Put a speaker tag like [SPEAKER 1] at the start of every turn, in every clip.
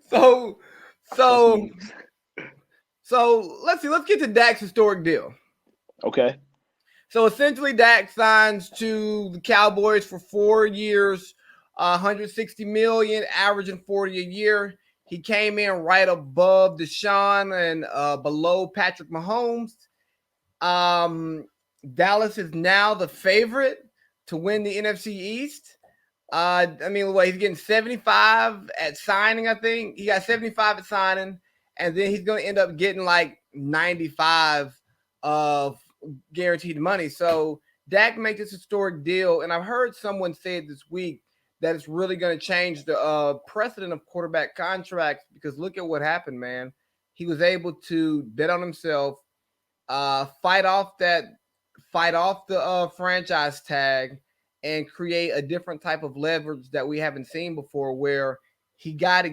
[SPEAKER 1] So,
[SPEAKER 2] Let's
[SPEAKER 1] so,
[SPEAKER 2] move.
[SPEAKER 1] so let's see. Let's get to Dak's historic deal.
[SPEAKER 2] Okay.
[SPEAKER 1] So essentially, Dak signs to the Cowboys for 4 years, 160 million, averaging 40 a year. He came in right above Deshaun and below Patrick Mahomes. Um, Dallas is now the favorite to win the NFC East. I mean, he's getting 75 at signing, I think. He got 75 at signing, and then he's going to end up getting like 95 of guaranteed money. So Dak makes this historic deal, and I've heard someone say it this week that it's really going to change the precedent of quarterback contracts because look at what happened, man. He was able to bet on himself, fight off the franchise tag and create a different type of leverage that we haven't seen before where he got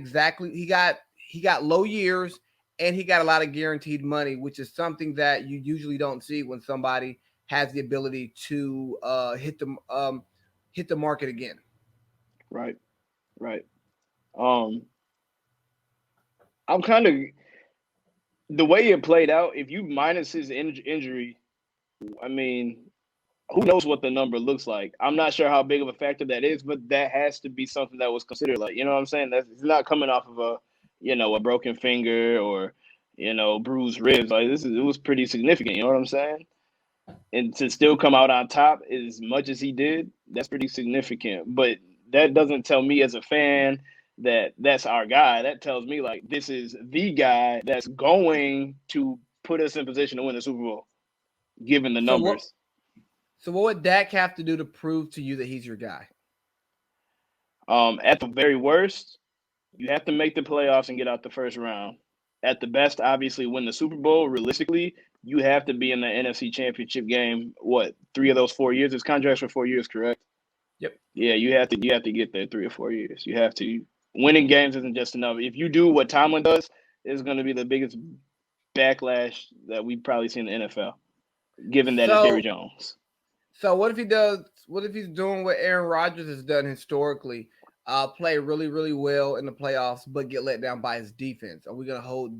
[SPEAKER 1] low years and he got a lot of guaranteed money, which is something that you usually don't see when somebody has the ability to hit the market again.
[SPEAKER 2] Right. Right. Um, I'm kind of the way it played out. If you minus his injury, I mean, who knows what the number looks like? I'm not sure how big of a factor that is, but that has to be something that was considered. Like, you know what I'm saying? That's it's not coming off of a broken finger or bruised ribs. Like it was pretty significant. You know what I'm saying? And to still come out on top as much as he did, that's pretty significant. But that doesn't tell me as a fan that that's our guy. That tells me like this is the guy that's going to put us in position to win the Super Bowl, given the
[SPEAKER 1] So what
[SPEAKER 2] numbers.
[SPEAKER 1] so what would Dak have to do to prove to you that he's your guy?
[SPEAKER 2] At the very worst, you have to make the playoffs and get out the first round. At the best, obviously, win the Super Bowl. Realistically, you have to be in the NFC Championship game. What 3 of those 4 years? His contracts for 4 years, correct?
[SPEAKER 1] Yep.
[SPEAKER 2] Yeah, you have to get there 3 or 4 years. You have to. Winning games isn't just enough. If you do what Tomlin does, it's going to be the biggest backlash that we've probably seen in the NFL, given that it's Jerry
[SPEAKER 1] So
[SPEAKER 2] Jones.
[SPEAKER 1] So what if he does? What if he's doing what Aaron Rodgers has done historically? Play really, really well in the playoffs, but get let down by his defense. Are we gonna hold?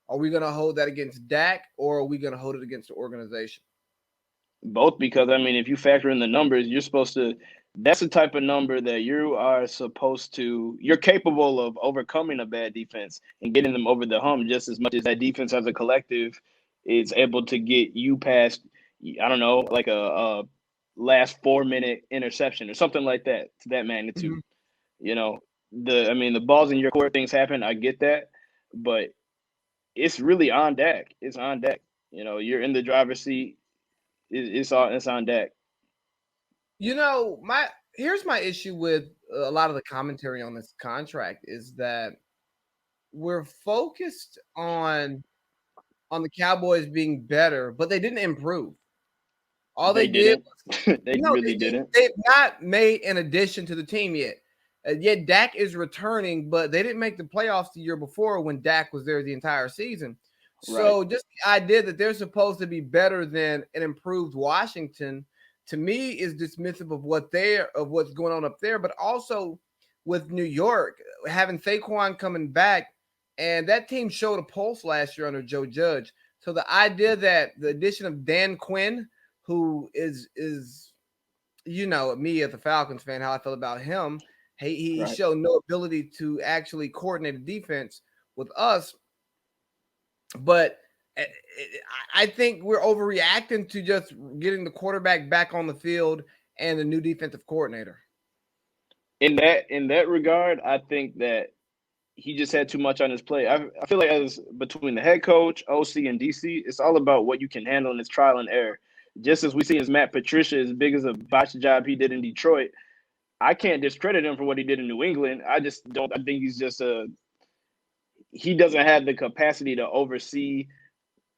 [SPEAKER 1] Are we gonna hold that against Dak, or are we gonna hold it against the organization?
[SPEAKER 2] Both because I mean, if you factor in the numbers, you're supposed to. That's the type of number that you are supposed to. You're capable of overcoming a bad defense and getting them over the hump just as much as that defense as a collective is able to get you past. I don't know, like a last 4 minute interception or something like that to that magnitude.
[SPEAKER 1] Mhm.
[SPEAKER 2] You know, the balls in your court, things happen. I get that, but it's really on deck. It's on deck. You're in the driver's seat. It's on deck.
[SPEAKER 1] My here's my issue with a lot of the commentary on this contract is that we're focused on the Cowboys being better, but they didn't improve. All they
[SPEAKER 2] They
[SPEAKER 1] did
[SPEAKER 2] didn't. They
[SPEAKER 1] No,
[SPEAKER 2] really didn't.
[SPEAKER 1] they've not made an addition to the team yet. Yet Dak is returning, but they didn't make the playoffs the year before when Dak was there the entire season.
[SPEAKER 2] Right.
[SPEAKER 1] So just the idea that they're supposed to be better than an improved Washington to me is dismissive of what's going on up there, but also with New York having Saquon coming back, and that team showed a pulse last year under Joe Judge. So the idea that the addition of Dan Quinn, who is me as a Falcons fan, how I feel about him. He
[SPEAKER 2] Right.
[SPEAKER 1] showed no ability to actually coordinate a defense with us, but I think we're overreacting to just getting the quarterback back on the field and the new defensive coordinator.
[SPEAKER 2] In that regard, I think that he just had too much on his plate. I feel like as between the head coach, OC, and DC, it's all about what you can handle and it's trial and error. Just as we see as Matt Patricia, as big as a botched job he did in Detroit, I can't discredit him for what he did in New England. I just don't. I think he's just a. He doesn't have the capacity to oversee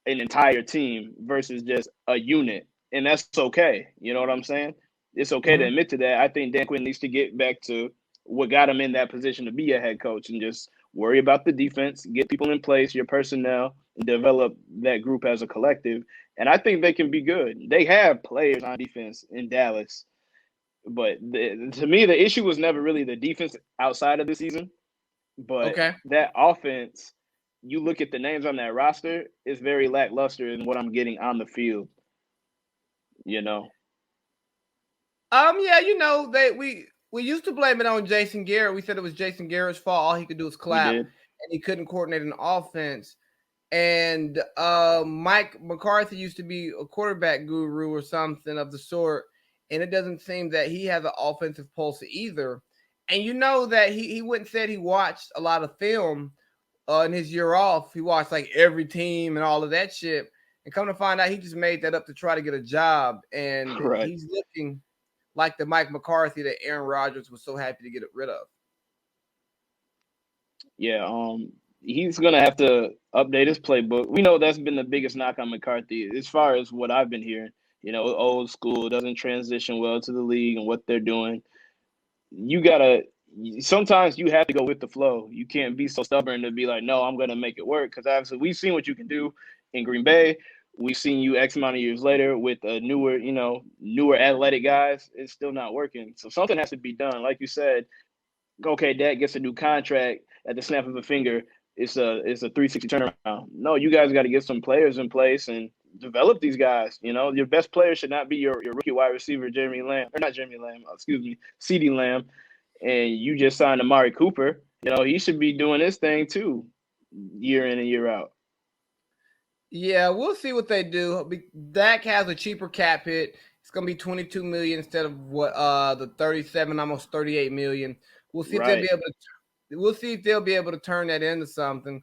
[SPEAKER 2] an entire team versus just a unit, and that's okay. You know what I'm saying? It's okay to
[SPEAKER 1] Mm-hmm.
[SPEAKER 2] admit to that. I think Dan Quinn needs to get back to what got him in that position to be a head coach and just worry about the defense, get people in place, your personnel, and develop that group as a collective. And I think they can be good. They have players on defense in Dallas, but to me, the issue was never really the defense outside of the season. But
[SPEAKER 1] Okay.
[SPEAKER 2] that offense, you look at the names on that roster, is very lackluster in what I'm getting on the field. You know,
[SPEAKER 1] Yeah, we used to blame it on Jason Garrett. We said it was Jason Garrett's fault. All he could do was
[SPEAKER 2] we
[SPEAKER 1] clap,
[SPEAKER 2] did.
[SPEAKER 1] and he couldn't coordinate an offense. And Mike McCarthy used to be a quarterback guru or something of the sort, and it doesn't seem that he has an offensive pulse either. And you know that he went and said he watched a lot of film in his year off. He watched like every team and all of that shit. And come to find out, he just made that up to try to get a job. And
[SPEAKER 2] Right.
[SPEAKER 1] he's looking like the Mike McCarthy that Aaron Rodgers was so happy to get rid of.
[SPEAKER 2] Yeah. He's gonna have to update his playbook. We know that's been the biggest knock on McCarthy, as far as what I've been hearing. You know, old school, doesn't transition well to the league and what they're doing. You gotta. Sometimes you have to go with the flow. You can't be so stubborn to be like, no, I'm gonna make it work. Because obviously, we've seen what you can do in Green Bay. We've seen you X amount of years later with newer athletic guys. It's still not working. So something has to be done. Like you said, okay, dad gets a new contract at the snap of a finger. It's a 360 turnaround. No, you guys got to get some players in place and develop these guys. You know, your best player should not be your rookie wide receiver, Jeremy Lamb, or not Jeremy Lamb, excuse me, CeeDee Lamb, and you just signed Amari Cooper. You know, he should be doing this thing too, year in and year out.
[SPEAKER 1] Yeah, we'll see what they do. Dak has a cheaper cap hit. It's gonna be 22 million instead of what the 37, almost 38 million. We'll see if they'll
[SPEAKER 2] Right.
[SPEAKER 1] be able to. We'll see if they'll be able to turn that into something.